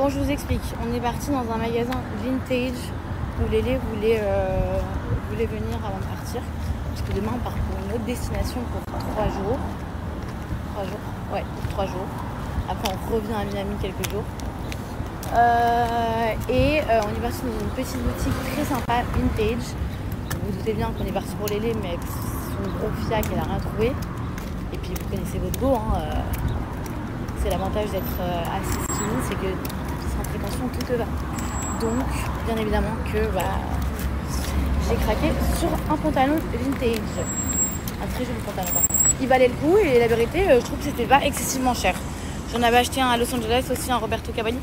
Bon, je vous explique. On est parti dans un magasin vintage où Lélé voulait venir avant de partir. Parce que demain, on part pour une autre destination pour 3 jours. 3 jours? Ouais, pour 3 jours. Après, on revient à Miami quelques jours. On est parti dans une petite boutique très sympa, vintage. Vous vous doutez bien qu'on est parti pour Lélé, mais avec son gros fiac, elle a rien trouvé. Et puis, vous connaissez votre go, hein. C'est l'avantage d'être assez skinny, c'est que sans prétention, tout te va. Donc, bien évidemment que j'ai craqué sur un pantalon vintage. Un très joli pantalon par contre. Il valait le coup et la vérité, je trouve que c'était pas excessivement cher. J'en avais acheté un à Los Angeles aussi, un Roberto Cavalli.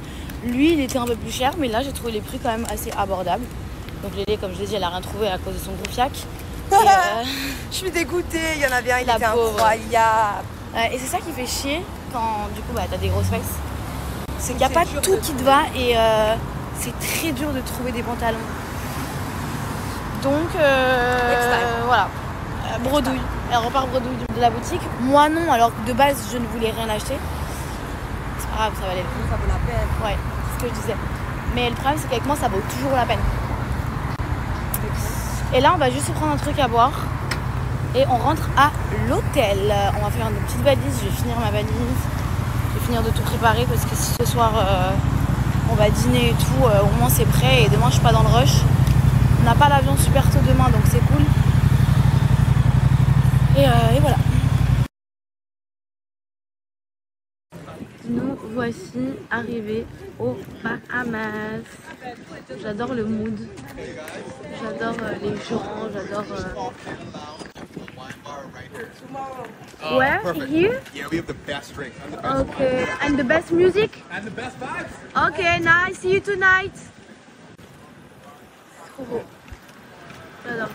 Lui, il était un peu plus cher, mais là, j'ai trouvé les prix quand même assez abordables. Donc Lélé, comme je l'ai dit, elle a rien trouvé à cause de son gros fiac. Je suis dégoûtée, il y en avait un, il La était pauvre. incroyable. Et c'est ça qui fait chier quand du coup t'as des grosses fesses. C'est qu'il n'y a pas tout qui te va et c'est très dur de trouver des pantalons. Donc voilà, bredouille. Elle repart bredouille de la boutique. Moi non, alors que de base je ne voulais rien acheter. C'est pas grave, ça valait le coup. Ça vaut la peine. Ouais, c'est ce que je disais. Mais le problème c'est qu'avec moi ça vaut toujours la peine. Et là on va juste se prendre un truc à boire. Et on rentre à l'hôtel. On va faire une petite valise. Je vais finir ma valise. Je vais finir de tout préparer parce que si ce soir on va dîner et tout, au moins c'est prêt. Et demain je suis pas dans le rush. On n'a pas l'avion super tôt demain donc c'est cool. Et voilà. Nous voici arrivés aux Bahamas. J'adore le mood. J'adore les gens. J'adore... Where? Perfect. Here? Yeah, we have the best drink and the best Okay. And the best music? and the best vibes. Okay, nice. See you tonight. Trop beau. J'adore.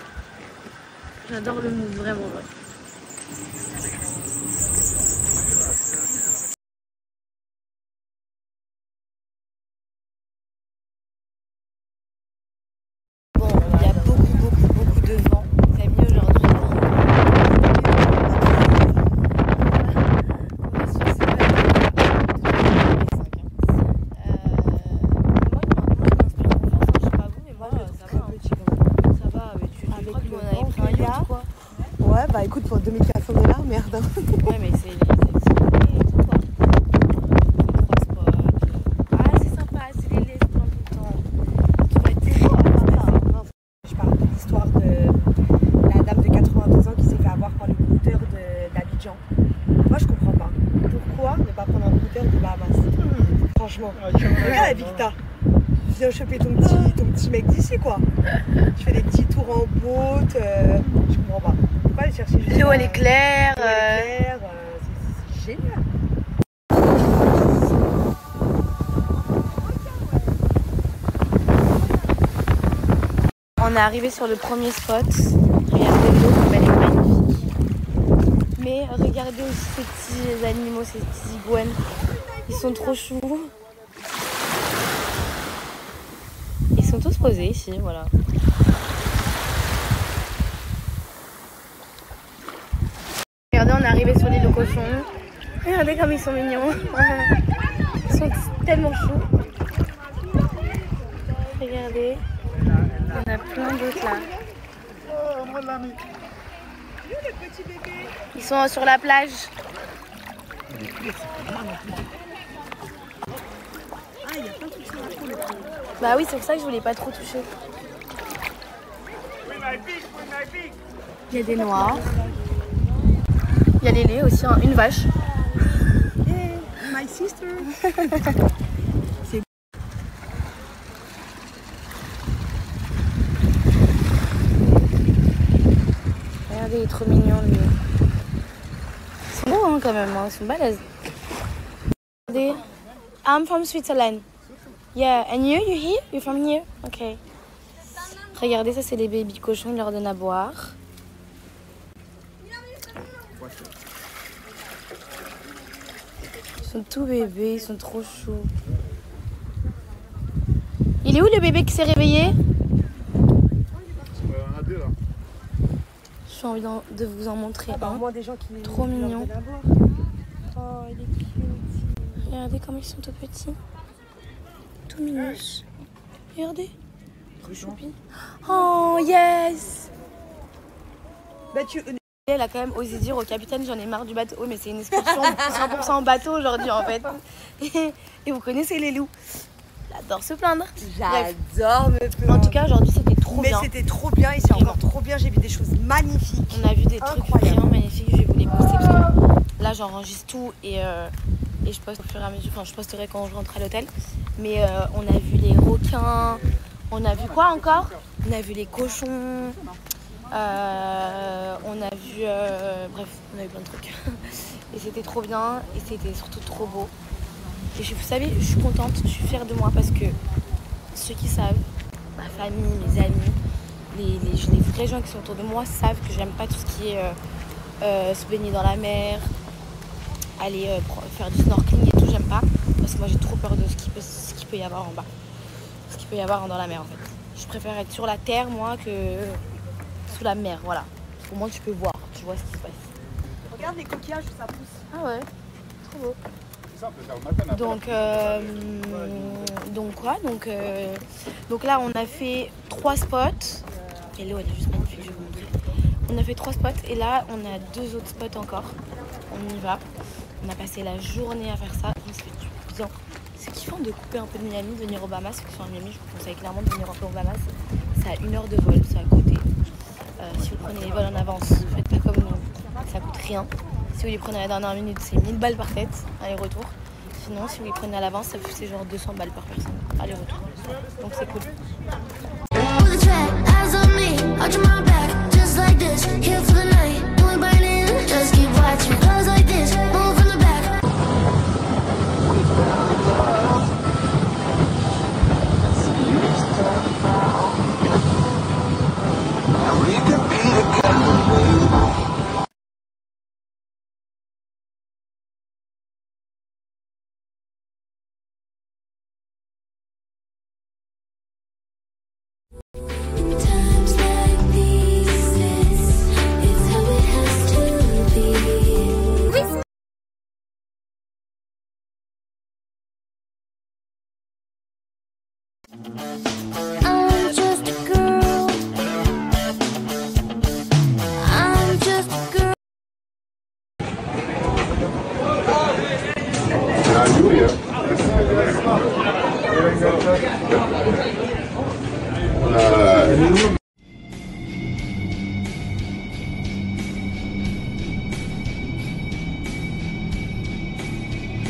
J'adore le mood, vraiment. Bon, il y a beaucoup de vent. C'est mieux aujourd'hui. Ouais, bah écoute, pour 2400 $, merde. Ouais, mais c'est et tout quoi. C'est 3 spots. Ah, c'est sympa, c'est les laits tout le temps. Tu vas être très Je parle de l'histoire de la dame de 82 ans qui s'est fait avoir par le brouteur d'Abidjan. Moi, je comprends pas. Pourquoi ne pas prendre un brouteur de Bahamas? Franchement. Regarde, Victa. Viens choper ton petit mec d'ici, quoi. Tu fais des petits tours en boat. Je comprends pas. Pourquoi aller chercher juste l'eau, elle est claire. l'eau, elle est claire, c'est génial. On est arrivé sur le premier spot. Regardez l'eau comme elle est magnifique. Mais regardez aussi ces petits animaux, ces petits iguanes. Ils sont trop choux. Ils sont tous posés ici, voilà. Regardez, on est arrivé sur l'île aux cochons. Regardez comme ils sont mignons. Ils sont tellement choux. Regardez. Il y en a plein d'autres là. Ils sont sur la plage. Bah oui, c'est pour ça que je voulais pas trop toucher. Il y a des noirs. Il y a Lélé aussi, hein, une vache. Hey, my sister. Regardez, il est trop mignon lui. Ils sont beaux hein, quand même, hein, ils sont balèzes. Regardez. I'm from Switzerland. Yeah, and you here? You're from here? Okay. Regardez, ça c'est les baby cochons, ils leur donnent à boire. Ils sont tout bébés, ils sont trop choux. Il est où le bébé qui s'est réveillé? J'ai envie de vous en montrer un. Moi, des gens qui Trop mignon. leur donnent à boire. Oh, il est cute. Regardez comme ils sont tout petits. Tout mignon. Regardez. Trop choupi. Oh yes. Bah, Elle a quand même osé dire au capitaine j'en ai marre du bateau. Mais c'est une excursion 100% bateau aujourd'hui en fait. Et vous connaissez les loups. J'adore se plaindre. J'adore me plaindre. En tout cas aujourd'hui c'était trop bien. Mais c'était trop bien et c'est encore trop bien. J'ai vu des choses magnifiques. On a vu des trucs vraiment magnifiques. Je vais vous les poster parce que là j'enregistre tout et je poste au fur et à mesure. Enfin je posterai quand je rentre à l'hôtel. Mais on a vu les requins. On a vu quoi encore? On a vu les cochons. On a vu bref, on a eu plein de trucs. Et c'était trop bien et c'était surtout trop beau. Et vous savez, je suis contente, je suis fière de moi parce que ceux qui savent, ma famille, mes amis, les vrais gens qui sont autour de moi savent que j'aime pas tout ce qui est se baigner dans la mer, aller faire du snorkeling et tout, j'aime pas. Parce que moi j'ai trop peur de ce qu'il peut y avoir en bas. Ce qu'il peut y avoir dans la mer en fait. Je préfère être sur la terre moi que sous la mer, voilà. Au moins tu peux voir, tu vois ce qui se passe. Regarde les coquillages où ça pousse. Ah ouais, trop beau. Donc là on a fait 3 spots. Et l'eau elle est juste magnifique, je vais vous montrer. On a fait 3 spots et là on a 2 autres spots encore. On y va. On a passé la journée à faire ça. On se fait du bien. C'est kiffant de couper un peu de Miami, de venir aux Bahamas. Ceux qui sont à Miami, je vous conseille clairement de venir un peu aux Bahamas. C'est à 1 heure de vol, c'est à côté. Si vous prenez les vols en avance, faites pas comme nous, ça coûte rien. Si vous les prenez à la dernière minute, c'est 1000 balles par tête, aller-retour. Sinon, si vous les prenez à l'avance, ça fait genre 200 balles par personne, aller-retour. Donc c'est cool.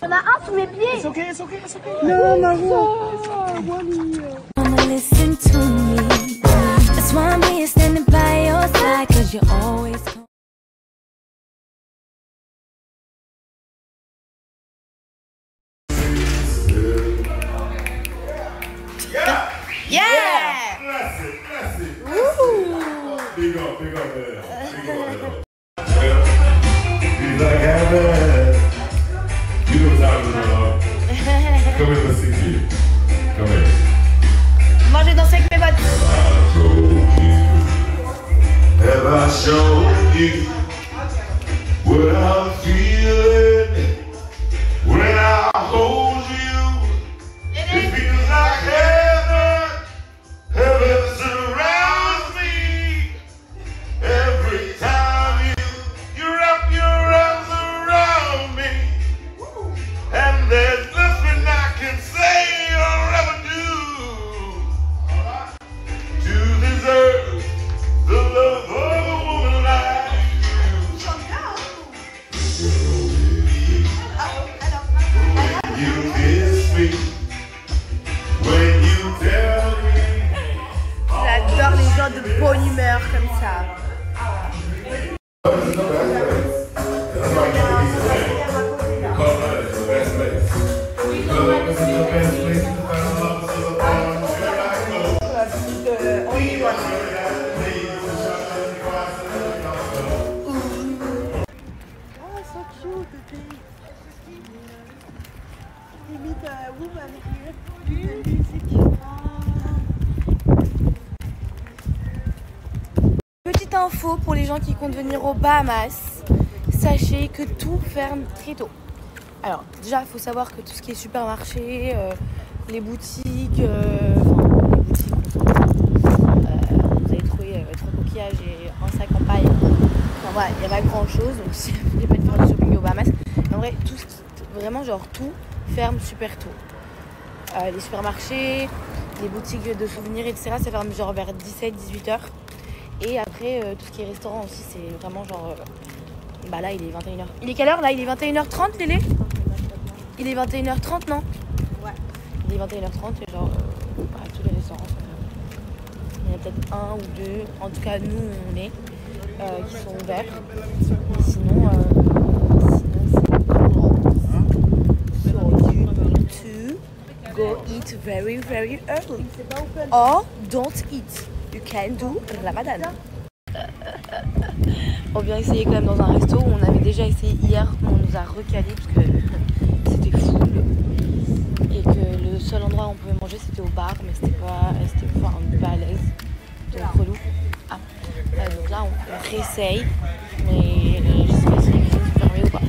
On a un sous mes pieds. It's okay, it's okay, it's okay. Non, Marou. Listen to me. That's why I'm here standing by your side, 'cause you always come. Yeah! Bless it. Big up, man. He's like heaven. You know what I'm talking about. Come here, let's sing to you. Come here. Moi j'ai dansé avec mes potes. Have I showed you what I'm feeling when I hold you? It feels like heaven. Heaven surrounds me every time you wrap your arms around me, and there's nothing I can say or ever do to deserve the love of a woman like you. When you kiss me, when you tell me. J'adore les gens de bonne humeur comme ça. Oh, so cute, the thing. Limite, woman here. The music. Petite info pour les gens qui comptent venir aux Bahamas, sachez que tout ferme très tôt. Alors déjà il faut savoir que tout ce qui est supermarché, les boutiques, enfin, les boutiques, vous allez trouver 3 coquillages et un sac en paille. Enfin voilà, il n'y a pas grand chose, donc si vous voulez pas faire du shopping aux Bahamas, en vrai, tout ce qui, vraiment genre tout ferme super tôt. Les supermarchés, les boutiques de souvenirs, etc., ça ferme genre vers 17-18 heures. Et après, tout ce qui est restaurant aussi, c'est vraiment genre... bah là, il est 21h. Il est quelle heure là? Il est 21h30, Lélé? Il est 21h30, non? Ouais. Il est 21h30 et genre, bah, tous les restaurants, il y en a peut-être un ou deux. En tout cas, nous, on est, qui sont ouverts. Et sinon, c'est... So you need to go eat very, very early. Or don't eat. You can do Ramadan. On vient essayer quand même dans un resto où on avait déjà essayé hier, mais on nous a recalé parce que c'était full et que le seul endroit où on pouvait manger c'était au bar, mais c'était pas à l'aise, donc relou. Donc là on réessaye, mais je sais pas si les cuisines sont fermées ou pas.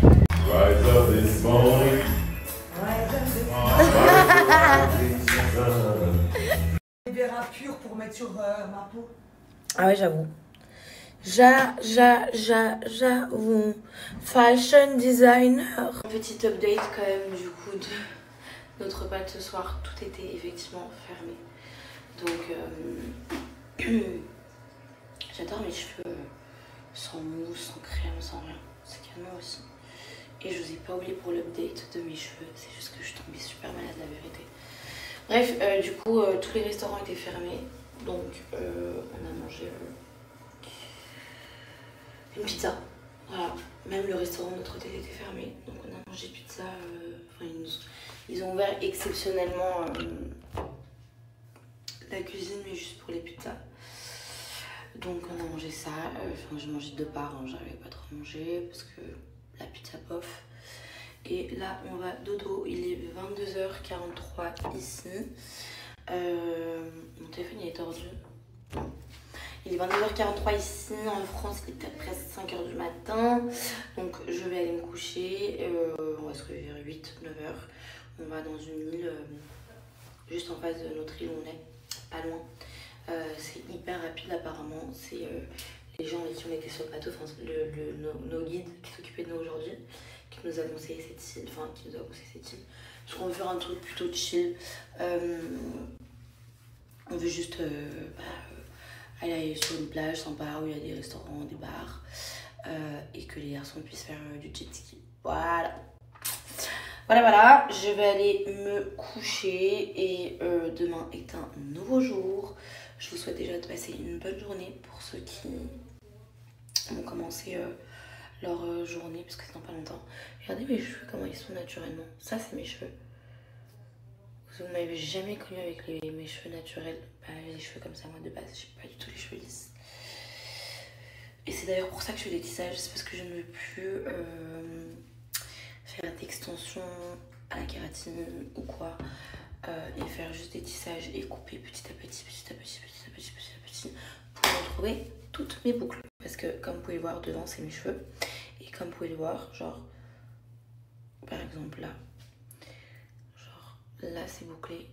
Rise up this morning. Des verres purs pour mettre sur ma peau. Ah ouais, j'avoue. J'avoue. Fashion designer. Petite update quand même du coup de notre repas de ce soir. Tout était effectivement fermé. Donc j'adore mes cheveux sans mousse, sans crème, sans rien. C'est calmant aussi. Et je vous ai pas oublié pour l'update de mes cheveux. C'est juste que je suis tombée super malade, la vérité. Bref, du coup, tous les restaurants étaient fermés. Donc on a mangé... une pizza, voilà. Même le restaurant de notre hôtel était fermé, donc on a mangé pizza. Ils ont ouvert exceptionnellement la cuisine, mais juste pour les pizzas. Donc on a mangé ça. J'ai mangé 2 parts, hein. J'arrivais pas trop à manger parce que la pizza bof. Et là on va dodo, il est 22h43 ici. Mon téléphone il est tordu. Non. Il est 22h43 ici, en France il est peut-être presque 5h du matin. Donc je vais aller me coucher, on va se réveiller vers 8-9h. On va dans une île juste en face de notre île où on est, pas loin. C'est hyper rapide apparemment, c'est les gens avec qui on était sur le bateau, enfin nos guides qui s'occupaient de nous aujourd'hui, qui nous a conseillé cette île, parce qu'on veut faire un truc plutôt chill. On veut juste... aller sur une plage sympa où il y a des restaurants, des bars et que les garçons puissent faire du jet ski. Voilà, je vais aller me coucher et demain est un nouveau jour. Je vous souhaite déjà de passer une bonne journée pour ceux qui ont commencé leur journée parce que c'est dans pas longtemps. Regardez mes cheveux, comment ils sont naturellement. Ça c'est mes cheveux. Vous ne m'avez jamais connu avec mes cheveux naturels. Bah, les cheveux comme ça, moi de base, j'ai pas du tout les cheveux lisses. Et c'est d'ailleurs pour ça que je fais des tissages. C'est parce que je ne veux plus faire d'extension à la kératine ou quoi. Et faire juste des tissages et couper petit à petit pour retrouver toutes mes boucles. Parce que comme vous pouvez voir, devant c'est mes cheveux. Et comme vous pouvez le voir, genre, par exemple là. Là c'est bouclé,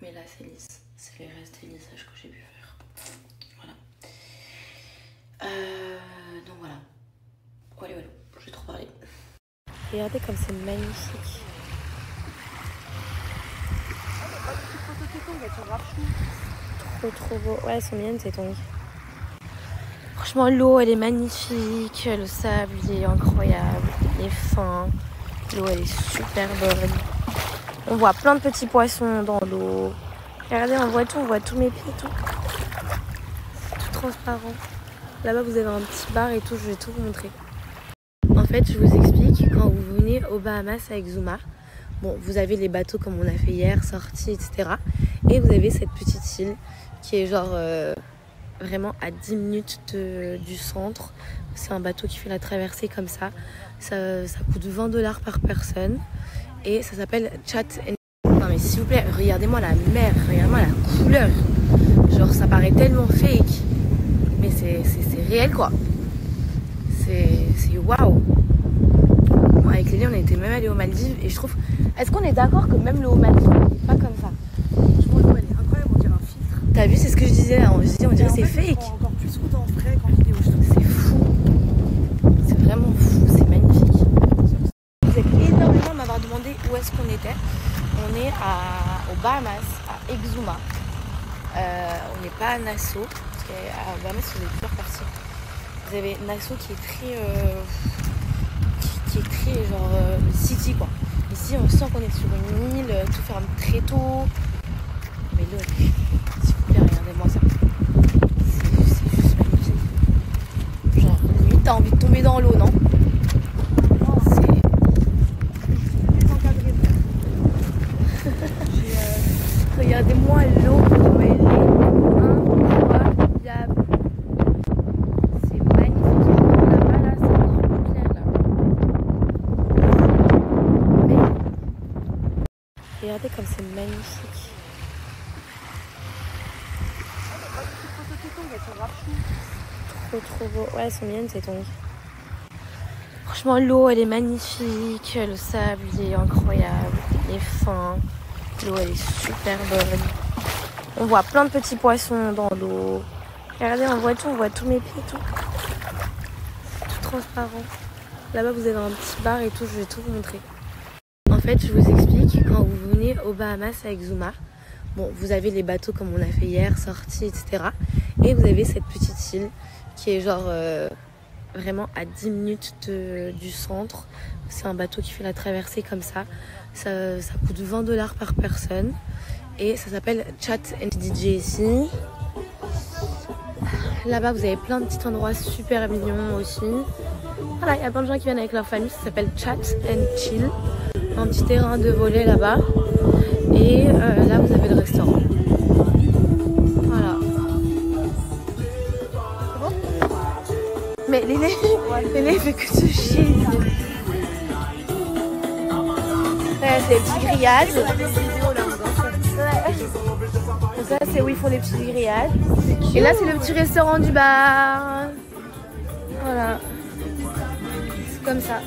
mais là c'est lisse. C'est les restes des lissages que j'ai pu faire. Voilà. Donc voilà. Voilà, je vais trop parler. Regardez comme c'est magnifique. Trop beau. Ouais, elles sont mignonnes ces tongs. Franchement, l'eau elle est magnifique. Le sable il est incroyable. Il est fin. L'eau elle est super bonne. On voit plein de petits poissons dans l'eau. Regardez, on voit tous mes pieds et tout. C'est tout transparent. Là-bas, vous avez un petit bar et tout, je vais tout vous montrer. En fait, je vous explique, quand vous venez aux Bahamas avec Zuma, bon, vous avez les bateaux comme on a fait hier, sortis, etc. Et vous avez cette petite île qui est genre vraiment à 10 minutes du centre. C'est un bateau qui fait la traversée comme ça. Ça coûte $20 par personne. Et ça s'appelle Chat and... Non mais s'il vous plaît, regardez-moi la mer, regardez-moi la couleur. Genre ça paraît tellement fake. Mais c'est réel quoi. C'est waouh. Avec Lélie on était même allé aux Maldives et je trouve Est-ce qu'on est d'accord que même l'eau magnifique n'est pas comme ça? Franchement, l'eau elle est incroyable, on dirait un filtre. T'as vu, c'est ce que je disais là. On dirait c'est fake. On encore plus goût en frais qu'en vidéo, je trouve. C'est fou. C'est vraiment fou, c'est magnifique. Vous êtes énormément à m'avoir demandé où est-ce qu'on était. On est aux Bahamas, à Exuma. On n'est pas à Nassau, parce qu'à Bahamas, vous avez plusieurs parties. Vous avez Nassau qui est très genre city quoi. Ici, on sent qu'on est sur une île, tout ferme très tôt. Mais l'eau, s'il vous plaît, regardez-moi ça. C'est juste magnifique. Genre, limite, t'as envie de tomber dans l'eau, non? Regardez-moi l'eau, comme elle est incroyable. C'est magnifique. Là-bas, là, c'est encore plus clair, là. Mais regardez comme c'est magnifique. Trop beau. Ouais, elles sont mignonnes ces tongs. Franchement, l'eau, elle est magnifique. Le sable, il est incroyable. Il est fin. L'eau, elle est super bonne. On voit plein de petits poissons dans l'eau. Regardez, on voit tous mes pieds, tout. Tout transparent. Là-bas, vous avez un petit bar et tout, je vais tout vous montrer. En fait, je vous explique, quand vous venez aux Bahamas à Exuma, bon, vous avez les bateaux comme on a fait hier, sortis, etc. Et vous avez cette petite île qui est genre vraiment à 10 minutes du centre. C'est un bateau qui fait la traversée comme ça. Ça coûte $20 par personne. Et ça s'appelle Chat and DJ ici. Là-bas, vous avez plein de petits endroits super mignons aussi. Voilà, il y a plein de gens qui viennent avec leur famille. Ça s'appelle Chat and Chill. Un petit terrain de volley là-bas. Et là, vous avez le restaurant. Voilà. Mais Léné fait que se chier. Ouais, c'est les petits grillades. Ça, c'est où ils font les petites grillades. Et là, c'est le petit restaurant du bar. Voilà. C'est comme ça.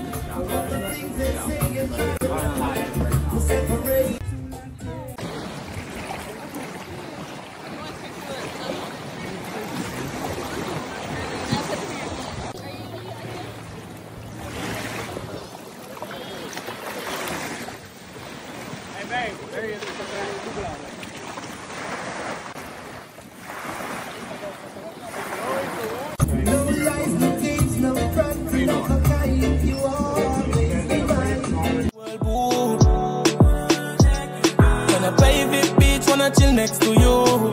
Chill next to you,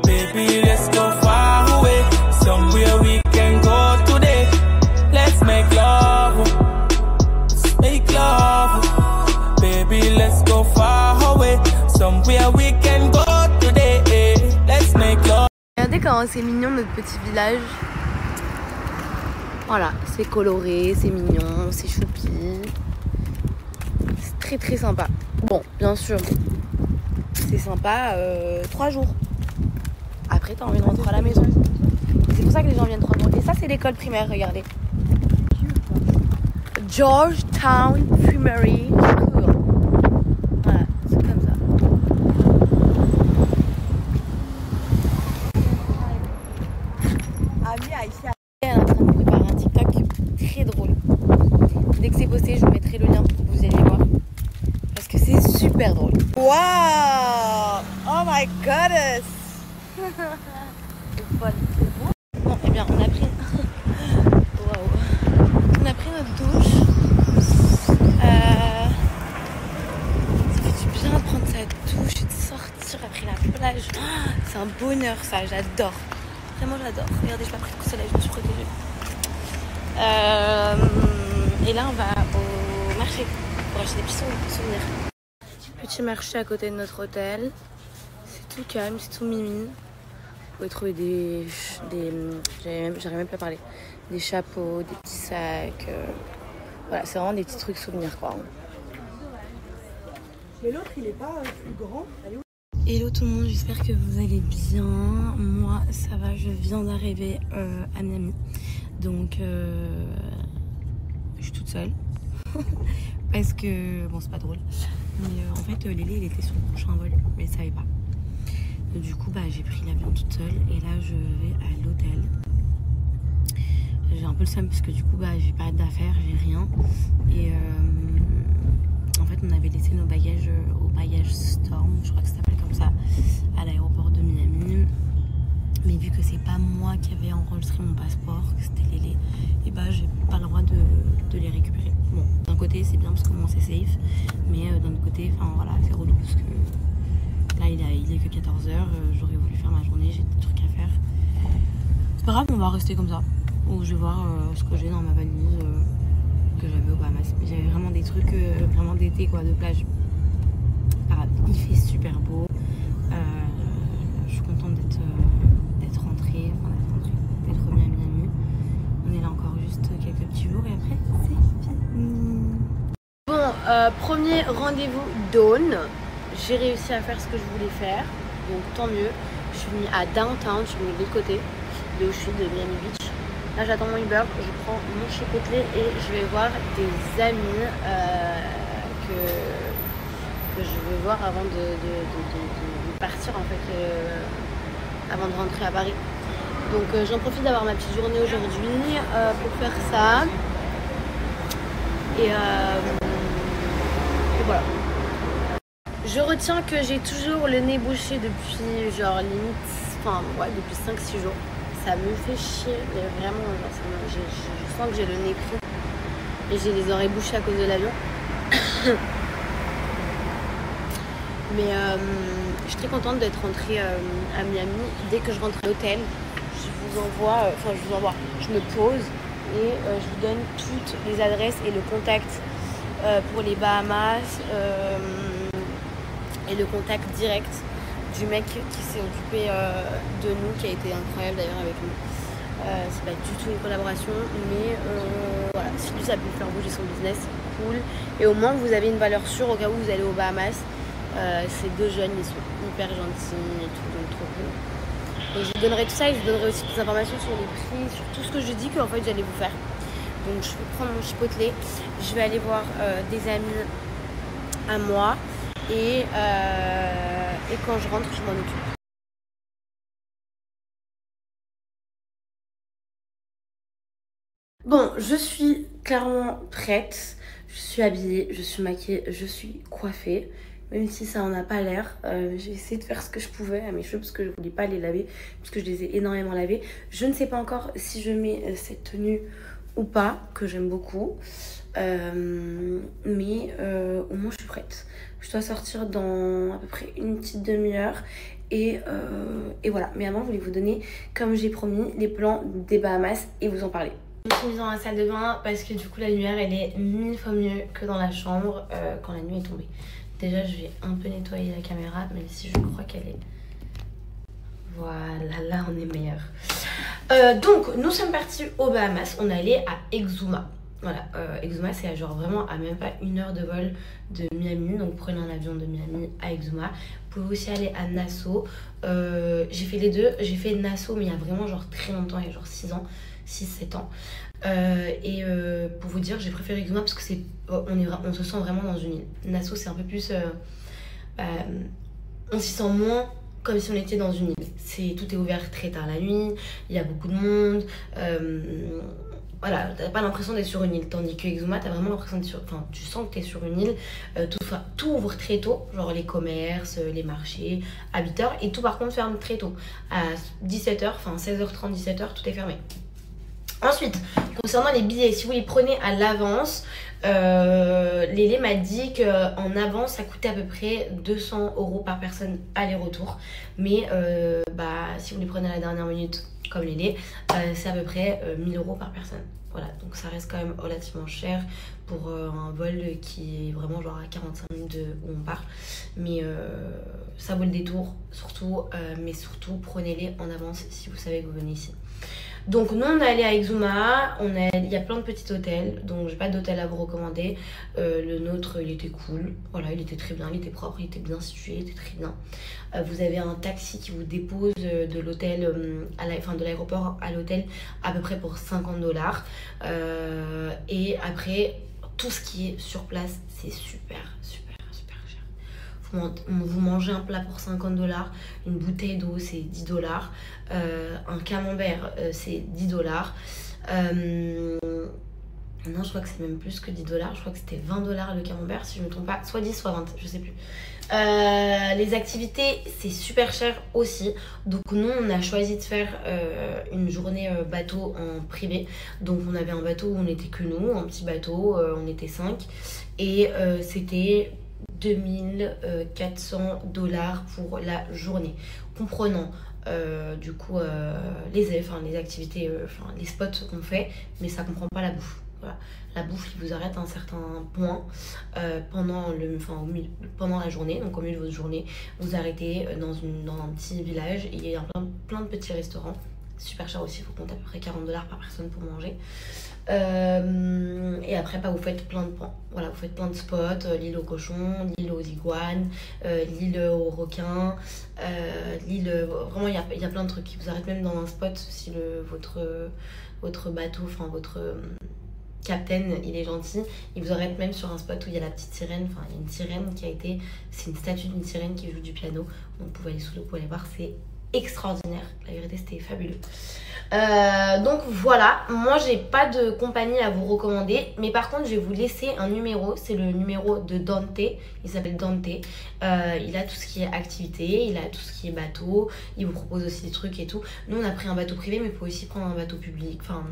baby. Let's go far away, somewhere we can go today. Let's make love, baby. Let's go far away, somewhere we can go today. Let's make love. Regardez comment c'est mignon notre petit village. Voilà, c'est coloré, c'est mignon, c'est choupi. C'est très très sympa. Bon, bien sûr. C'est sympa 3 jours. Après, t'as envie de rentrer à la maison. C'est pour ça que les gens viennent 3 jours. Et ça, c'est l'école primaire, regardez. Georgetown Primary School. Voilà, c'est comme ça. Elle est en train de préparer un TikTok très drôle. Dès que c'est posté, je vous mettrai le lien pour que vous alliez voir. Parce que c'est super drôle. Wow! Oh my goodness! C'est folle. Bon, eh bien, on a pris... Waouh! On a pris notre douche. Ça fait du bien de prendre sa douche et de sortir après la plage. C'est un bonheur, ça, j'adore. Vraiment, j'adore. Regardez, je n'ai pas pris de coup de soleil, je me suis protégée. Et là, on va au marché pour acheter des petits souvenirs. Petit marché à côté de notre hôtel. C'est tout calme, c'est tout mimi. Vous pouvez trouver des j'arrive même pas à parler. Des chapeaux, des petits sacs. Voilà, c'est vraiment des petits trucs souvenirs quoi. Mais l'autre, il est pas plus grand. Allez, où? Hello tout le monde, j'espère que vous allez bien. Moi, ça va, je viens d'arriver à Miami. Donc, je suis toute seule. Parce que, bon c'est pas drôle, mais en fait Lélé il était sur le prochain vol, mais il savait pas. Du coup j'ai pris l'avion toute seule et là je vais à l'hôtel. J'ai un peu le seum parce que du coup j'ai pas d'affaires, j'ai rien. Et en fait on avait laissé nos bagages au bagage Storm, je crois que ça s'appelle comme ça, à l'aéroport de Miami. Mais vu que c'est pas moi qui avais enregistré mon passeport, que c'était Lélé, et j'ai pas le droit de les récupérer. Bon, d'un côté c'est bien parce que moi c'est safe, mais d'un autre côté, enfin voilà, c'est relou parce que là il est que 14h, j'aurais voulu faire ma journée, j'ai des trucs à faire. C'est pas grave, on va rester comme ça. Ou je vais voir ce que j'ai dans ma valise que j'avais au Bahamas. J'avais vraiment des trucs vraiment d'été quoi, de plage. Pas grave, il fait super beau. Je suis contente d'être rentrée, d'être revenue à Miami. On est là encore juste quelques petits jours et après c'est fini. Bon, premier rendez-vous Dawn. J'ai réussi à faire ce que je voulais faire, donc tant mieux. Je suis venue à Downtown, je suis venue de l'autre côté de où je suis, de Miami Beach. Là j'attends mon Uber, je prends mon chipotle et je vais voir des amis que je veux voir avant de partir en fait, avant de rentrer à Paris. Donc j'en profite d'avoir ma petite journée aujourd'hui pour faire ça. Et voilà. Je retiens que j'ai toujours le nez bouché depuis genre limite, depuis 5-6 jours. Ça me fait chier, mais vraiment, je sens que j'ai le nez pris et j'ai les oreilles bouchées à cause de l'avion. Mais je suis très contente d'être rentrée à Miami. Dès que je rentre à l'hôtel, je me pose et je vous donne toutes les adresses et le contact pour les Bahamas et le contact direct du mec qui s'est occupé de nous, qui a été incroyable d'ailleurs avec nous. C'est pas du tout une collaboration, mais voilà, si lui ça peut faire bouger son business, cool. Et au moins vous avez une valeur sûre au cas où vous allez aux Bahamas. Ces deux jeunes, ils sont hyper gentils et tout, donc trop cool. Donc je vous donnerai tout ça et je vous donnerai aussi des informations sur les prix, sur tout ce que je dis que en fait j'allais vous faire. Donc je vais prendre mon chipotle, je vais aller voir des amis à moi et quand je rentre je m'en occupe. Bon, je suis clairement prête, je suis habillée, je suis maquillée, je suis coiffée. Même si ça en a pas l'air, j'ai essayé de faire ce que je pouvais à mes cheveux parce que je voulais pas les laver, parce que je les ai énormément lavés. Je ne sais pas encore si je mets cette tenue ou pas, que j'aime beaucoup, mais au moins je suis prête. Je dois sortir dans à peu près une petite demi-heure et voilà. Mais avant je voulais vous donner, comme j'ai promis, les plans des Bahamas et vous en parler. Je me suis mise dans la salle de bain parce que du coup la lumière elle est 1000 fois mieux que dans la chambre quand la nuit est tombée. Déjà je vais un peu nettoyer la caméra, même si je crois qu'elle est... Voilà, là on est meilleur. Donc nous sommes partis aux Bahamas, on est allé à Exuma. Voilà, Exuma c'est genre vraiment à même pas 1 heure de vol de Miami. Donc prenez un avion de Miami à Exuma. Vous pouvez aussi aller à Nassau. J'ai fait les deux, j'ai fait Nassau mais il y a vraiment genre très longtemps, il y a genre 6-7 ans. Pour vous dire, j'ai préféré Exuma parce que c'est, on se sent vraiment dans une île. Nassau c'est un peu plus, on s'y sent moins comme si on était dans une île. Tout est ouvert très tard la nuit, il y a beaucoup de monde. Voilà, t'as pas l'impression d'être sur une île, tandis que Exuma t'as vraiment l'impression d'être sur... Enfin, tu sens que t'es sur une île, tout ouvre très tôt, genre les commerces, les marchés, à 8h, et tout par contre ferme très tôt. À 17h, enfin 16h30, 17h, tout est fermé. Ensuite, concernant les billets, si vous les prenez à l'avance, Lélé m'a dit qu'en avance ça coûtait à peu près 200 € par personne aller-retour. Mais si vous les prenez à la dernière minute comme Lélé, c'est à peu près 1000 € par personne. Voilà, donc ça reste quand même relativement cher pour un vol qui est vraiment genre à 45 minutes où on part. Mais ça vaut le détour, surtout, mais surtout prenez-les en avance si vous savez que vous venez ici. Donc nous on est allé à Exuma, il y a plein de petits hôtels, donc j'ai pas d'hôtel à vous recommander. Le nôtre il était cool, voilà, il était très bien, il était propre, il était bien situé, il était très bien. Vous avez un taxi qui vous dépose de l'hôtel, de l'aéroport à l'hôtel à peu près pour 50 $. Et après tout ce qui est sur place, c'est super cher. Vous mangez un plat pour 50 $, une bouteille d'eau c'est 10 $, un camembert c'est 10 $. Non, je crois que c'est même plus que 10 $. Je crois que c'était 20 $ le camembert, si je ne me trompe pas. Soit 10, soit 20, je sais plus. Les activités, c'est super cher aussi. Donc nous, on a choisi de faire une journée bateau en privé. Donc on avait un bateau où on n'était que nous, un petit bateau, on était 5. Et c'était 2400 $ pour la journée. Comprenant du coup les activités, les spots qu'on fait, mais ça comprend pas la bouffe. Voilà. La bouffe qui vous arrête à un certain point pendant la journée, donc au milieu de votre journée, vous arrêtez dans un petit village et il y a plein de petits restaurants. Super cher aussi, il faut compter à peu près 40 $ par personne pour manger. Et après vous faites plein de points. Voilà, vous faites plein de spots, l'île aux cochons, l'île aux iguanes, l'île aux requins, l'île... Vraiment il y a plein de trucs qui vous arrêtent même dans un spot si votre bateau, enfin votre... captain, il est gentil, il vous arrête même sur un spot où il y a la petite sirène, enfin il y a une sirène qui a été, c'est une statue d'une sirène qui joue du piano, donc vous pouvez aller sous l'eau pour aller voir, c'est extraordinaire, la vérité c'était fabuleux. Donc voilà, moi j'ai pas de compagnie à vous recommander, mais par contre je vais vous laisser un numéro, c'est le numéro de Dante, il s'appelle Dante, il a tout ce qui est activité, il a tout ce qui est bateau, il vous propose aussi des trucs et tout. Nous on a pris un bateau privé, mais vous pouvez aussi prendre un bateau public, enfin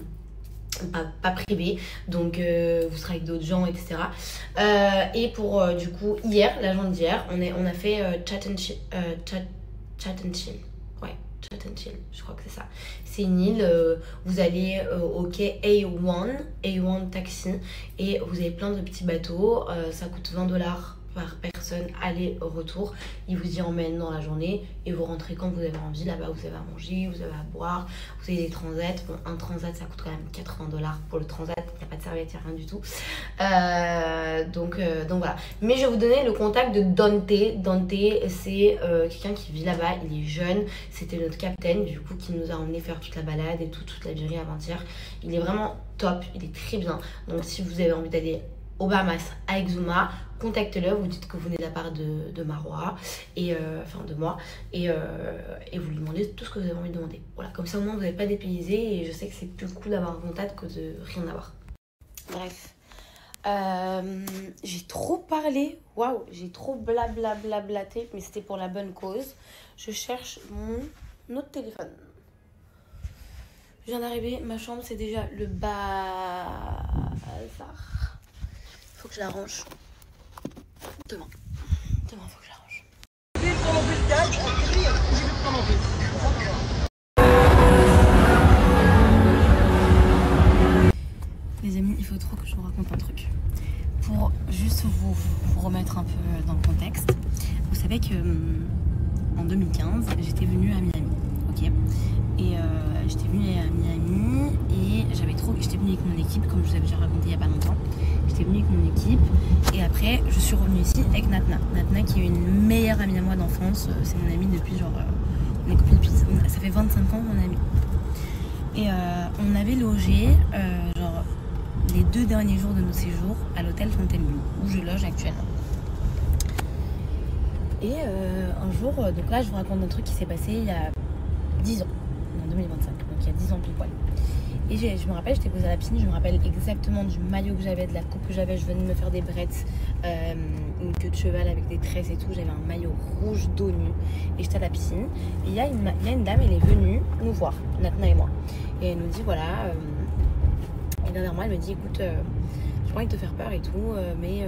pas privé, donc vous serez avec d'autres gens, etc. Et pour du coup hier, la journée d'hier, on a fait Chat and Chill. Ouais, Chat and Chill, je crois que c'est ça. C'est une île, vous allez au quai A1 taxi, et vous avez plein de petits bateaux, ça coûte 20 $ par personne, aller-retour. Il vous y emmène dans la journée et vous rentrez quand vous avez envie. Là-bas, vous avez à manger, vous avez à boire, vous avez des transats. Bon, un transat, ça coûte quand même 80 $ pour le transat. Il n'y a pas de serviette, il n'y a rien du tout. Donc voilà. Mais je vais vous donner le contact de Dante. Dante, c'est quelqu'un qui vit là-bas. Il est jeune. C'était notre capitaine, du coup, qui nous a emmené faire toute la balade et toute la virée avant-hier. Il est vraiment top. Il est très bien. Donc, si vous avez envie d'aller aux Bahamas à Exuma, contactez-le, vous dites que vous venez de la part de Marois, et enfin de moi, et vous lui demandez tout ce que vous avez envie de demander. Voilà, comme ça au moins vous n'avez pas dépaysé, et je sais que c'est plus cool d'avoir un contact que de rien avoir. Bref, j'ai trop parlé, waouh, j'ai trop blablablaté, mais c'était pour la bonne cause. Je cherche mon autre téléphone. Je viens d'arriver, ma chambre c'est déjà le bazar. Faut que je la range. Demain, faut que je la range. Les amis, il faut trop que je vous raconte un truc. Pour juste vous remettre un peu dans le contexte. Vous savez que en 2015, j'étais venue à Miami, ok. Et j'étais venue à Miami et j'étais venue avec mon équipe, comme je vous avais déjà raconté il n'y a pas longtemps. J'étais venue avec mon équipe et après je suis revenue ici avec Natna. Natna qui est une meilleure amie à moi d'enfance, c'est mon amie depuis genre, on est copines depuis, ça fait 25 ans mon amie. Et on avait logé genre les 2 derniers jours de nos séjours à l'hôtel Fontainebleau où je loge actuellement. Et un jour, donc là je vous raconte un truc qui s'est passé il y a 10 ans, en 2025, donc il y a 10 ans pile poil. Et je me rappelle, j'étais posée à la piscine, je me rappelle exactement du maillot que j'avais, de la coupe que j'avais, je venais de me faire des brettes, une queue de cheval avec des tresses et tout, j'avais un maillot rouge dos nu, et j'étais à la piscine, et il y a une dame, elle est venue nous voir, Natna et moi, et elle nous dit voilà, et derrière moi elle me dit écoute, j'ai pas envie de te faire peur et tout, mais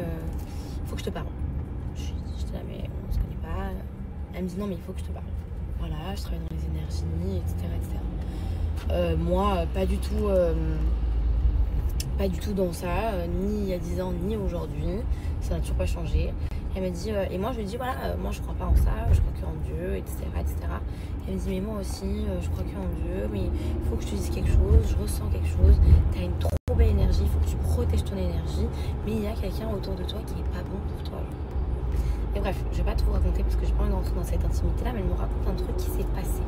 faut que je te parle. J'étais là mais on se connaît pas, elle me dit non mais il faut que je te parle. Voilà, je travaille dans les énergies, etc. Moi, pas du tout dans ça, ni il y a 10 ans, ni aujourd'hui. Ça n'a toujours pas changé. Elle m'a dit, et moi je lui dis, voilà, moi je crois pas en ça, je crois qu'en Dieu, etc. Elle me dit, mais moi aussi, je crois qu'en Dieu, mais il faut que je te dise quelque chose, je ressens quelque chose, tu as une trop belle énergie, il faut que tu protèges ton énergie, mais il y a quelqu'un autour de toi qui est pas bon pour toi. Et bref, je vais pas tout vous raconter parce que j'ai pas envie d'entrer dans cette intimité là, mais elle me raconte un truc qui s'est passé.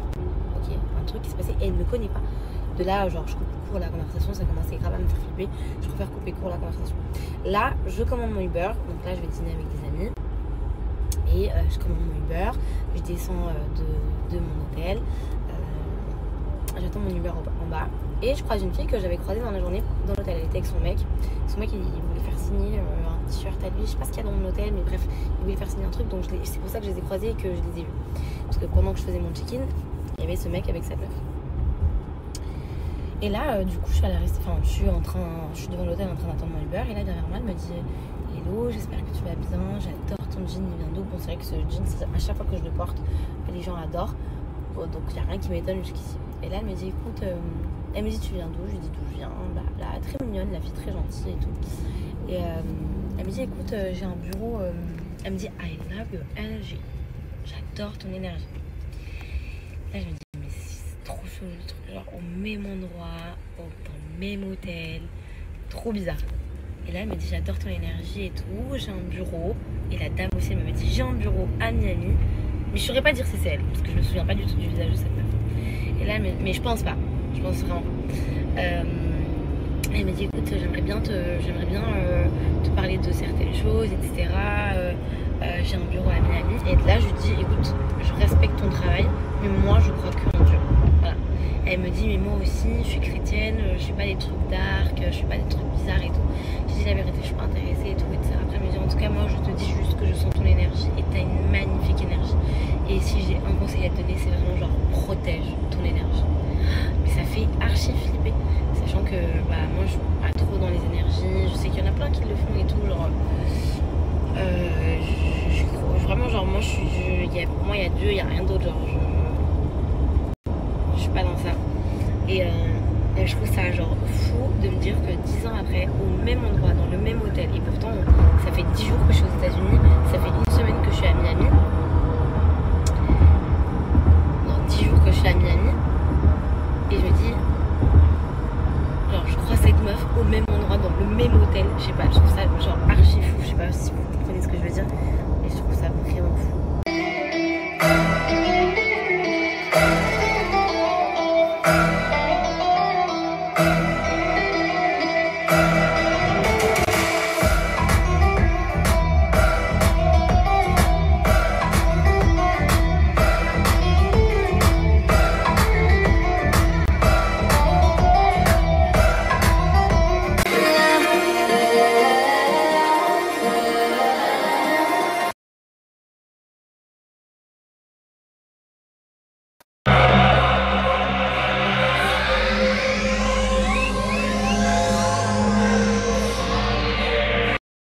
Ok, un truc qui s'est passé et elle ne me connaît pas. De là, genre, je coupe court la conversation, ça commençait grave à me faire flipper. Je préfère couper court la conversation. Là, je commande mon Uber. Donc là, je vais dîner avec des amis. Et je commande mon Uber. Je descends de mon hôtel. J'attends mon Uber en bas. Et je croise une fille que j'avais croisée dans la journée dans l'hôtel. Elle était avec son mec. Son mec, il voulait faire signer un t-shirt à lui. Je sais pas ce qu'il y a dans mon hôtel, mais bref, il voulait faire signer un truc. Donc c'est pour ça que je les ai croisés et que je les ai vus. Parce que pendant que je faisais mon check-in, il y avait ce mec avec sa meuf. Et là, du coup, je suis devant l'hôtel en train d'attendre mon Uber. Et là, derrière moi, elle me dit hello, j'espère que tu vas bien. J'adore ton jean, il vient d'où? Bon, c'est vrai que ce jean, à chaque fois que je le porte, les gens adorent. Bon, donc, il n'y a rien qui m'étonne jusqu'ici. Et là, elle me dit écoute, elle me dit tu viens d'où? Je lui dis d'où je viens, blabla, très mignonne, la fille très gentille et tout. Et elle me dit écoute, j'ai un bureau. Elle me dit I love your energy. J'adore ton énergie. Là, je me dis mais c'est trop chaud le truc, genre au même endroit, dans le même hôtel, trop bizarre. Et là, elle me dit j'adore ton énergie et tout, j'ai un bureau. Et la dame aussi, elle me dit j'ai un bureau à Miami. Mais je saurais pas dire si c'est elle, parce que je me souviens pas du tout du visage de cette meuf. Et là, mais je pense pas, je pense vraiment. Elle me dit écoute, j'aimerais bien te parler de certaines choses, etc. J'ai un bureau à Miami. Et là, je lui dis écoute, je respecte ton travail, mais moi, je crois que en Dieu. Voilà. Elle me dit mais moi aussi, je suis chrétienne, je fais pas des trucs dark, je fais pas des trucs bizarres et tout. Je dis la vérité, je suis pas intéressée et tout, etc. Après, elle me dit en tout cas, moi, je te dis juste que je sens ton énergie et t'as une magnifique énergie. Et si j'ai un conseil à te donner, c'est vraiment genre protège ton énergie. Mais ça fait archi flipper, sachant que moi je suis pas trop dans les énergies. Je sais qu'il y en a plein qui le font et tout, genre vraiment genre moi pour moi il y a Dieu, il y a rien d'autre, genre je suis pas dans ça. Et je trouve ça genre fou de me dire que 10 ans après, au même endroit, dans le même hôtel, et pourtant ça fait 10 jours que je suis aux États-Unis, ça fait une semaine que je suis à Miami. Que je suis à Miami et je me dis genre je crois cette meuf au même endroit dans le même hôtel, je sais pas, je trouve ça genre archi fou, je sais pas si vous comprenez ce que je veux dire, et je trouve ça vraiment fou.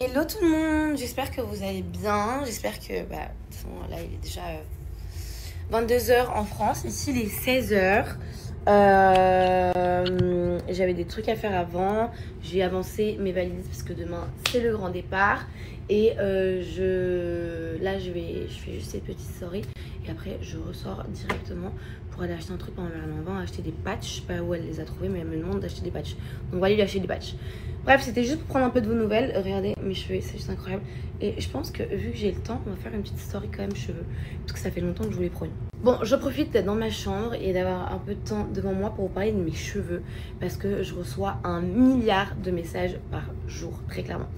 Hello tout le monde, j'espère que vous allez bien, j'espère que, de toute façon, là il est déjà 22h en France, ici il est 16h, j'avais des trucs à faire avant, j'ai avancé mes valises parce que demain c'est le grand départ, et je fais juste ces petites stories, et après je ressors directement pour aller acheter un truc pendant Merlin Van, acheter des patchs, je sais pas où elle les a trouvés, mais elle me demande d'acheter des patchs, donc on va aller lui acheter des patchs. Bref, c'était juste pour prendre un peu de vos nouvelles. Regardez mes cheveux, c'est juste incroyable. Et je pense que vu que j'ai le temps, on va faire une petite story quand même cheveux, parce que ça fait longtemps que je vous les prône. Bon, je profite d'être dans ma chambre et d'avoir un peu de temps devant moi pour vous parler de mes cheveux, parce que je reçois 1 milliard de messages par jour, très clairement.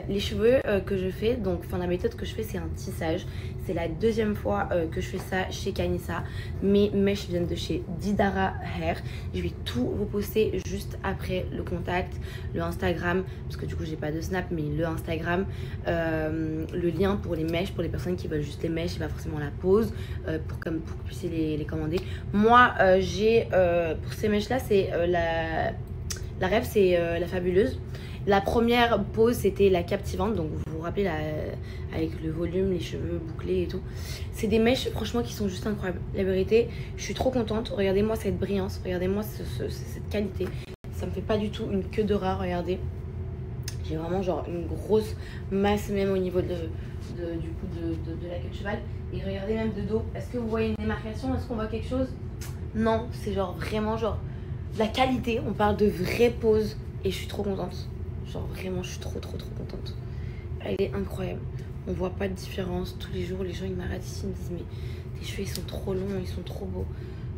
Les cheveux que je fais, donc la méthode que je fais, c'est un tissage. C'est la 2e fois que je fais ça chez Kanissa. Mes mèches viennent de chez Didara Hair. Je vais tout vous poster juste après le contact, le Instagram, parce que du coup j'ai pas de Snap, mais le Instagram, le lien pour les mèches, pour les personnes qui veulent juste les mèches et pas forcément la pose, pour que vous puissiez les commander. Moi j'ai pour ces mèches là, c'est la rêve, c'est la fabuleuse. La première pose c'était la captivante, donc vous vous rappelez avec le volume, les cheveux bouclés et tout. C'est des mèches franchement qui sont juste incroyables. La vérité, je suis trop contente. Regardez-moi cette brillance, regardez-moi cette qualité. Ça me fait pas du tout une queue de rat, regardez. J'ai vraiment genre une grosse masse même au niveau de la queue de cheval. Et regardez même de dos. Est-ce que vous voyez une démarcation? Est-ce qu'on voit quelque chose? Non, c'est genre vraiment genre de la qualité. On parle de vraie pose et je suis trop contente. Genre vraiment, je suis trop contente. Elle est incroyable. On voit pas de différence. Tous les jours, les gens ils m'arrêtent ici, ils me disent mais tes cheveux ils sont trop longs, ils sont trop beaux.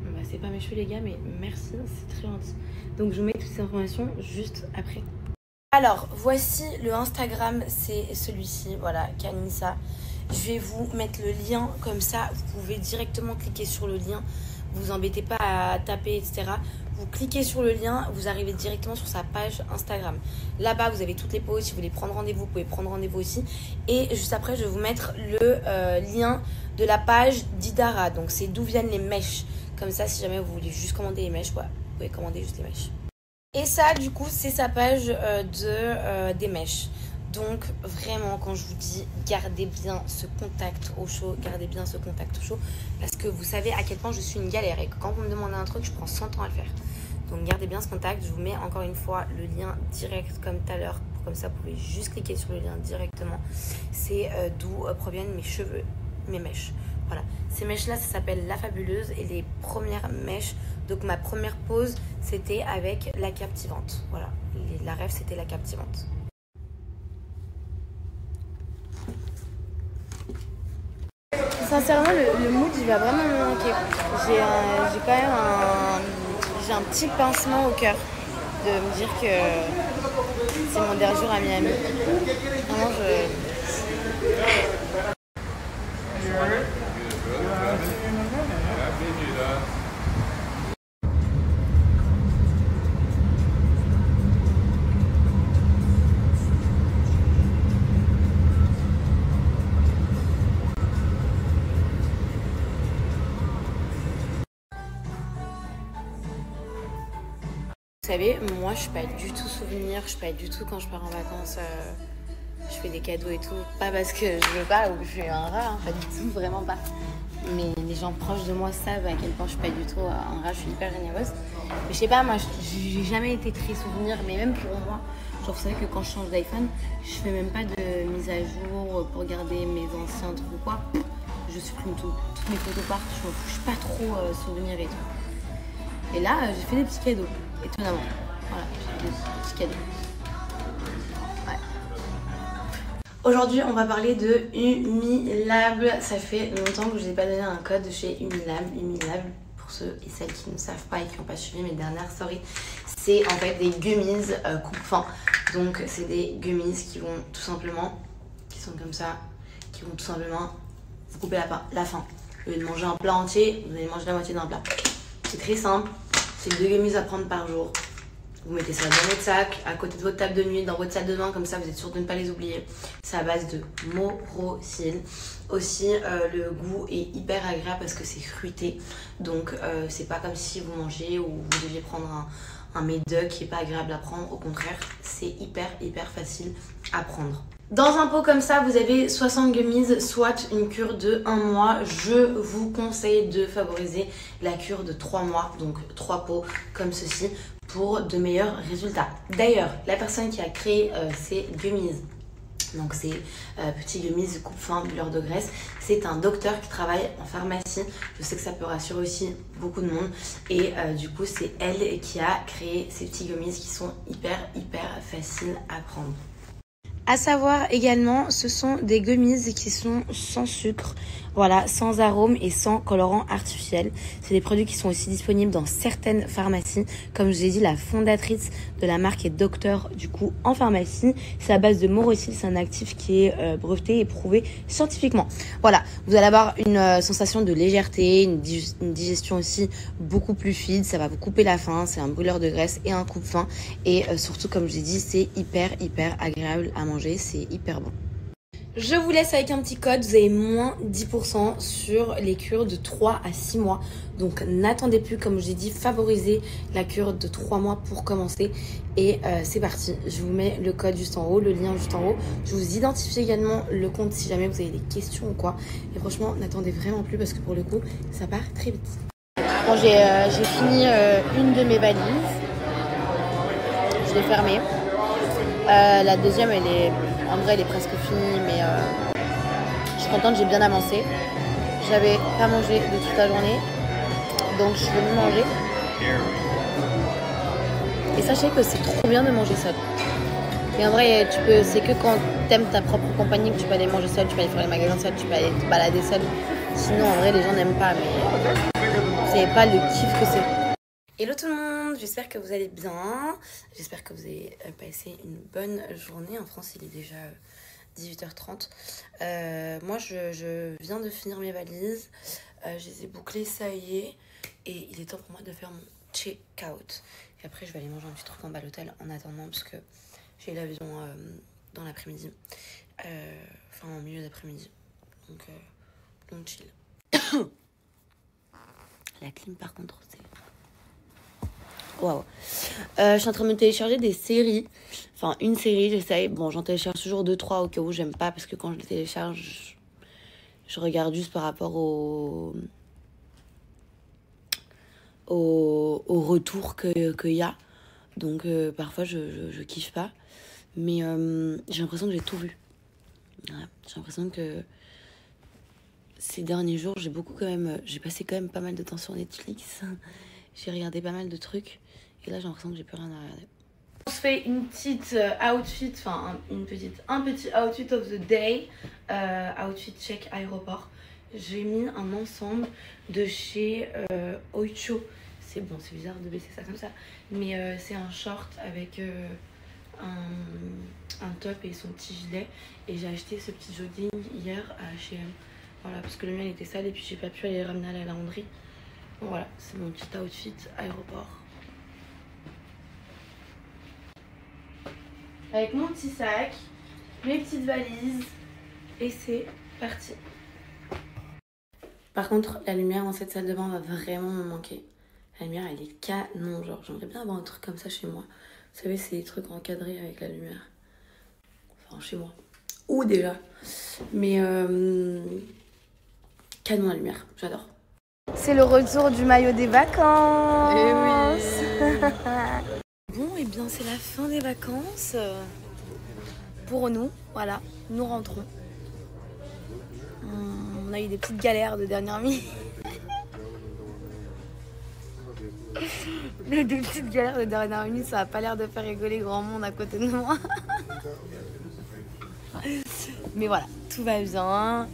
Bon, Voilà, c'est pas mes cheveux les gars, mais merci, c'est très gentil. Donc je vous mets toutes ces informations juste après. Alors, voici le Instagram, c'est celui-ci, voilà, Kanissa. Je vais vous mettre le lien, comme ça, vous pouvez directement cliquer sur le lien. Vous embêtez pas à taper, etc. Vous cliquez sur le lien, vous arrivez directement sur sa page Instagram. Là-bas, vous avez toutes les poses. Si vous voulez prendre rendez-vous, vous pouvez prendre rendez-vous aussi. Et juste après, je vais vous mettre le lien de la page d'Idara. Donc, c'est d'où viennent les mèches. Comme ça, si jamais vous voulez juste commander les mèches, ouais, vous pouvez commander juste les mèches. Et ça, du coup, c'est sa page des mèches. Donc, vraiment, quand je vous dis, gardez bien ce contact au chaud, gardez bien ce contact au chaud, parce que vous savez à quel point je suis une galère et que quand vous me demandez un truc, je prends 100 ans à le faire. Donc, gardez bien ce contact. Je vous mets encore une fois le lien direct comme tout à l'heure. Comme ça, vous pouvez juste cliquer sur le lien directement. C'est d'où proviennent mes cheveux, mes mèches. Voilà. Ces mèches-là, ça s'appelle La Fabuleuse. Et les premières mèches, donc ma première pose, c'était avec la captivante. Voilà. La rêve, c'était la captivante. Sincèrement, le mood, il va vraiment me manquer. J'ai quand même un petit pincement au cœur de me dire que c'est mon dernier jour à Miami. Vraiment, Vous savez, moi je suis pas du tout souvenir, je suis pas du tout quand je pars en vacances, je fais des cadeaux et tout. Pas parce que je veux pas ou que je suis un rat, hein, pas du tout, vraiment pas. Mais les gens proches de moi savent à quel point je suis pas du tout un rat, je suis hyper généreuse. Mais je sais pas, moi j'ai jamais été très souvenir, mais même pour moi, genre vous savez que quand je change d'iPhone, je fais même pas de mise à jour pour garder mes anciens trucs ou quoi. Je supprime tout, toutes mes photos partent, je m'en fous, je suis pas trop souvenir et tout. Et là, j'ai fait des petits cadeaux. Étonnamment. Voilà, j'ai des petits cadeaux. Ouais. Aujourd'hui, on va parler de Humilable. Ça fait longtemps que je n'ai pas donné un code chez Humilable. Humilable, pour ceux et celles qui ne savent pas et qui n'ont pas suivi mes dernières stories, c'est en fait des gummies coupe-fin. Donc, c'est des gummies qui vont tout simplement, qui sont comme ça, qui vont tout simplement vous couper la faim. Au lieu de manger un plat entier, vous allez manger la moitié d'un plat. C'est très simple. C'est 2 gummies à prendre par jour. Vous mettez ça dans votre sac, à côté de votre table de nuit, dans votre salle de bain, comme ça vous êtes sûr de ne pas les oublier. C'est à base de Morocil. Aussi, le goût est hyper agréable parce que c'est fruité. Donc, c'est pas comme si vous mangez ou vous deviez prendre un médoc qui est pas agréable à prendre. Au contraire, c'est hyper facile à prendre. Dans un pot comme ça, vous avez 60 gummies, soit une cure de 1 mois. Je vous conseille de favoriser la cure de 3 mois, donc 3 pots comme ceci, pour de meilleurs résultats. D'ailleurs, la personne qui a créé ces gummies, donc ces petits gummies coupe-fin beurre de graisse, c'est un docteur qui travaille en pharmacie. Je sais que ça peut rassurer aussi beaucoup de monde. Et du coup, c'est elle qui a créé ces petits gummies qui sont hyper faciles à prendre. À savoir également, ce sont des gummies qui sont sans sucre, voilà, sans arôme et sans colorant artificiel. C'est des produits qui sont aussi disponibles dans certaines pharmacies. Comme je vous ai dit, la fondatrice de la marque est docteur du coup en pharmacie. C'est à base de Morocil, c'est un actif qui est breveté et prouvé scientifiquement. Voilà, vous allez avoir une sensation de légèreté, une digestion aussi beaucoup plus fluide. Ça va vous couper la faim, c'est un brûleur de graisse et un coupe-faim. Et surtout, comme je l'ai dit, c'est hyper agréable à manger, c'est hyper bon. Je vous laisse avec un petit code, vous avez moins 10% sur les cures de 3 à 6 mois. Donc n'attendez plus, comme je vous ai dit, favorisez la cure de 3 mois pour commencer. Et c'est parti, je vous mets le code juste en haut, le lien juste en haut. Je vous identifie également le compte si jamais vous avez des questions ou quoi. Et franchement, n'attendez vraiment plus parce que pour le coup, ça part très vite. Bon, j'ai fini une de mes valises. Je l'ai fermée. La deuxième, en vrai, elle est presque finie, mais je suis contente, j'ai bien avancé. J'avais pas mangé de toute la journée, donc je suis venue manger. Et sachez que c'est trop bien de manger seul. Et en vrai, c'est que quand t'aimes ta propre compagnie que tu peux aller manger seul, tu peux aller faire les magasins seul, tu peux aller te balader seul. Sinon, en vrai, les gens n'aiment pas, mais savez pas le kiff que c'est. Hello tout le monde, j'espère que vous allez bien. J'espère que vous avez passé une bonne journée. En France, il est déjà 18h30. Moi, je viens de finir mes valises. Je les ai bouclées, ça y est. Et il est temps pour moi de faire mon check-out. Et après, je vais aller manger un petit truc en bas à l'hôtel en attendant, parce que j'ai l'avion dans l'après-midi. Enfin, en milieu d'après-midi. Donc chill. La clim, par contre, c'est... Waouh. Je suis en train de me télécharger des séries. Enfin, une série, j'essaye. Bon, j'en télécharge toujours 2-3 au cas où j'aime pas, parce que quand je les télécharge, je regarde juste par rapport au retour qu'il y a. Donc, parfois, je kiffe pas. Mais j'ai l'impression que j'ai tout vu. Voilà. J'ai l'impression que ces derniers jours, j'ai passé quand même pas mal de temps sur Netflix. J'ai regardé pas mal de trucs. Et là, j'ai l'impression que j'ai plus rien à regarder. On se fait une petite outfit, enfin un petit outfit of the day. Outfit check aéroport. J'ai mis un ensemble de chez Oicho. C'est bon, c'est bizarre de baisser ça comme ça. Mais c'est un short avec un top et son petit gilet. Et j'ai acheté ce petit jogging hier à H&M. Voilà, parce que le mien il était sale et puis j'ai pas pu aller le ramener à la lavanderie. Donc voilà, c'est mon petit outfit aéroport. Avec mon petit sac, mes petites valises, et c'est parti. Par contre, la lumière dans cette salle de bain va vraiment me manquer. La lumière, elle est canon, genre j'aimerais bien avoir un truc comme ça chez moi. Vous savez, c'est des trucs encadrés avec la lumière. Enfin, chez moi. Ou déjà. Mais canon la lumière, j'adore. C'est le retour du maillot des vacances. Eh oui. Bon, et bien c'est la fin des vacances. Pour nous, voilà, nous rentrons. On a eu des petites galères de dernière minute. Des petites galères de dernière minute, ça a pas l'air de faire rigoler grand monde à côté de moi. Mais voilà, tout va bien.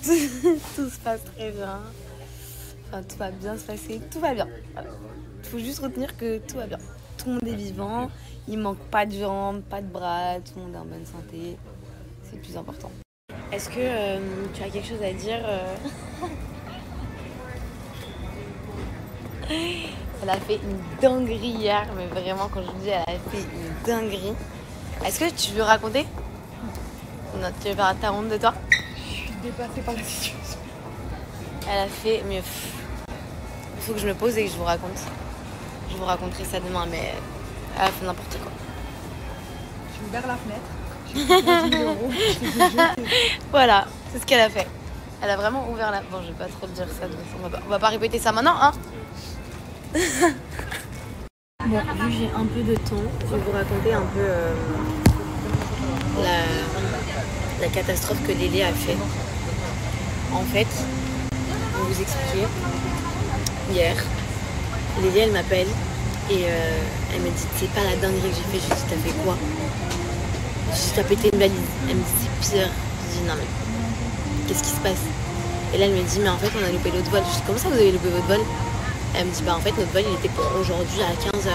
Tout se passe très bien. Enfin, tout va bien se passer, tout va bien. Voilà. Il faut juste retenir que tout va bien. Tout le monde est vivant, il manque pas de jambes, pas de bras, tout le monde est en bonne santé. C'est le plus important. Est-ce que tu as quelque chose à dire Elle a fait une dinguerie hier, mais vraiment quand je vous dis elle a fait une dinguerie. Est-ce que tu veux raconter? Non, tu veux faire ta honte de toi? Je suis dépassée par la situation. Elle a fait, mais il faut que je me pose et que je vous raconte. Je vous raconterai ça demain, mais elle a fait n'importe quoi. J'ai ouvert la fenêtre. J'ai pris 15 000 euros. Je les ai jetés. Voilà, c'est ce qu'elle a fait. Elle a vraiment ouvert la... Bon, je vais pas trop dire ça, donc on va pas répéter ça maintenant, hein. Bon, vu que j'ai un peu de temps, je vais vous raconter un peu la catastrophe que Lélé a fait. En fait, pour vous expliquer, hier, Lélé elle m'appelle et elle me dit c'est pas la dinguerie que j'ai fait. Je lui dis t'as fait quoi? Je lui dis t'as pété une valise. Elle me dit c'est pire. Je dis non mais qu'est-ce qui se passe? Et là elle me dit mais en fait on a loupé l'autre vol. Je dis comment ça vous avez loupé votre vol? Elle me dit bah en fait notre vol il était pour aujourd'hui à 15h.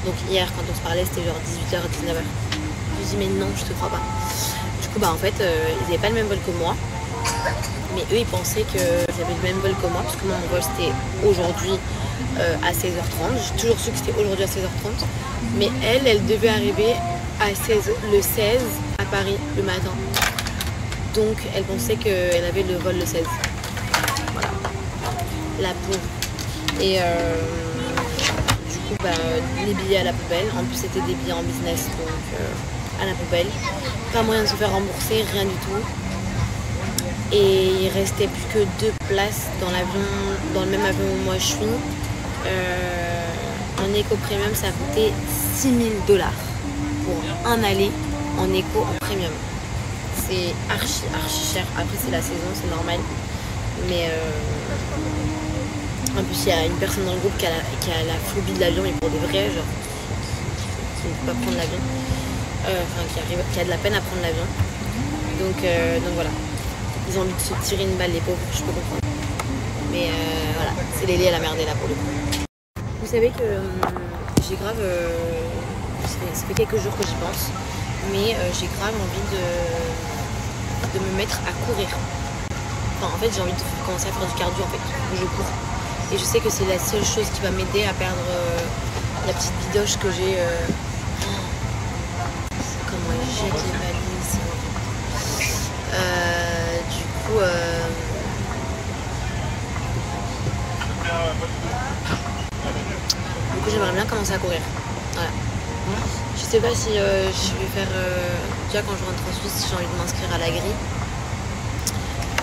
Donc hier quand on se parlait c'était genre 18h, 19h. Je lui dis mais non je te crois pas. Du coup bah en fait ils avaient pas le même vol que moi. Mais eux ils pensaient qu'ils avaient le même vol que moi. Parce que moi mon vol c'était aujourd'hui à 16h30. J'ai toujours su que c'était aujourd'hui à 16h30. Mais elle devait arriver à le 16 à Paris le matin. Donc elle pensait qu'elle avait le vol le 16. Voilà. La pauvre. Et du coup, bah, les billets à la poubelle. En plus, c'était des billets en business, donc à la poubelle. Pas moyen de se faire rembourser, rien du tout. Et il restait plus que 2 places dans l'avion, dans le même avion où moi je suis. En éco premium, ça a coûté 6 000 $ pour un aller en éco en premium. C'est archi cher. Après, c'est la saison, c'est normal. Mais en plus, il y a une personne dans le groupe qui a la phobie de l'avion, mais pour de vrai, genre, qui ne peut pas prendre l'avion. Enfin, qui a de la peine à prendre l'avion. Donc voilà. Ils ont envie de se tirer une balle, les pauvres, je peux comprendre. Mais voilà, c'est Lélie, elle a merdé là pour le coup. Vous savez que j'ai grave... ça fait quelques jours que j'y pense, mais j'ai grave envie de me mettre à courir. Enfin, en fait, j'ai envie de commencer à faire du cardio en fait, où je cours. Et je sais que c'est la seule chose qui va m'aider à perdre la petite bidoche que j'ai. Comment elle jette les valises. Du coup, j'aimerais bien commencer à courir. Voilà. Je sais pas si je vais faire. Déjà, quand je rentre en Suisse, j'ai envie de m'inscrire à la grille.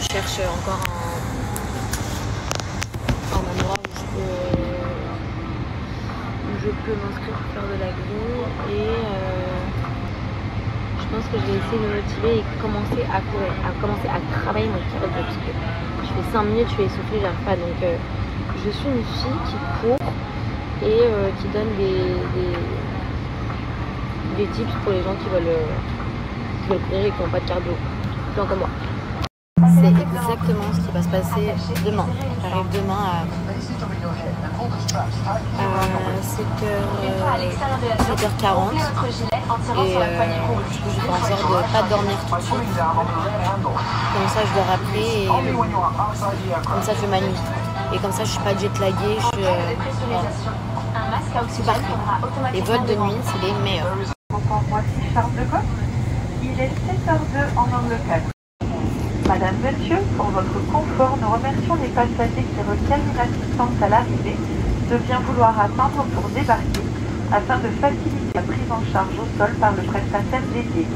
Je cherche encore un endroit où je peux m'inscrire pour faire de la grille. Et je pense que je vais essayer de me motiver et commencer à courir, à commencer à travailler mon cardio. Parce que je fais 5 minutes, je suis essoufflée, j'arrive pas. Donc, je suis une fille qui court et qui donne des tips pour les gens qui veulent courir et qui n'ont pas de cardio, gens comme moi. C'est exactement ce qui va se passer demain. J'arrive demain à 7h40 et du coup je fais en sorte de ne pas dormir tout de suite. Comme ça je dors après et comme ça je fais ma nuit. Et comme ça je suis pas jetlaguée, c'est parfait. Les vols de nuit c'est les meilleurs. Voici Charles de Gaulle. Il est 7h02 en Angleterre. Madame, Monsieur, pour votre confort, nous remercions les passagers qui requièrent une assistance à l'arrivée de bien vouloir attendre pour débarquer afin de faciliter la prise en charge au sol par le prestataire dédié.